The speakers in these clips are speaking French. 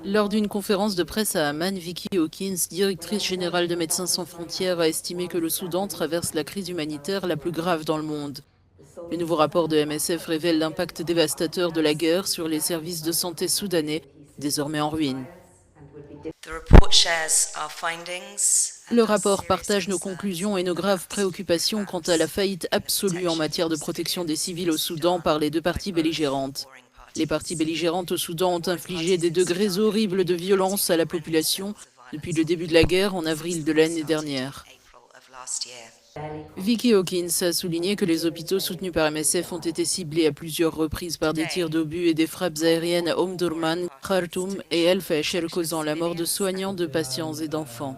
Lors d'une conférence de presse à Amman, Vicky Hawkins, directrice générale de Médecins sans frontières, a estimé que le Soudan traverse la crise humanitaire la plus grave dans le monde. Le nouveau rapport de MSF révèle l'impact dévastateur de la guerre sur les services de santé soudanais, désormais en ruine. Le rapport partage nos conclusions et nos graves préoccupations quant à la faillite absolue en matière de protection des civils au Soudan par les deux parties belligérantes. Les parties belligérantes au Soudan ont infligé des degrés horribles de violence à la population depuis le début de la guerre en avril de l'année dernière. Vicky Hawkins a souligné que les hôpitaux soutenus par MSF ont été ciblés à plusieurs reprises par des tirs d'obus et des frappes aériennes à Omdurman, Khartoum et El Fasher, causant la mort de soignants, de patients et d'enfants.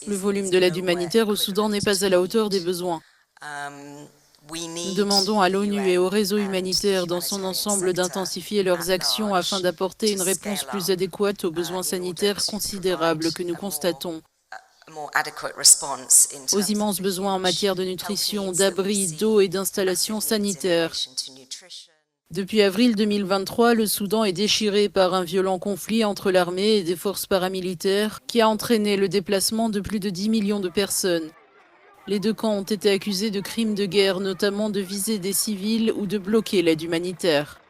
Le volume de l'aide humanitaire au Soudan n'est pas à la hauteur des besoins. Nous demandons à l'ONU et au réseau humanitaire dans son ensemble d'intensifier leurs actions afin d'apporter une réponse plus adéquate aux besoins sanitaires considérables que nous constatons, aux immenses besoins en matière de nutrition, d'abri, d'eau et d'installations sanitaires. Depuis avril 2023, le Soudan est déchiré par un violent conflit entre l'armée et des forces paramilitaires qui a entraîné le déplacement de plus de 10 millions de personnes. Les deux camps ont été accusés de crimes de guerre, notamment de viser des civils ou de bloquer l'aide humanitaire.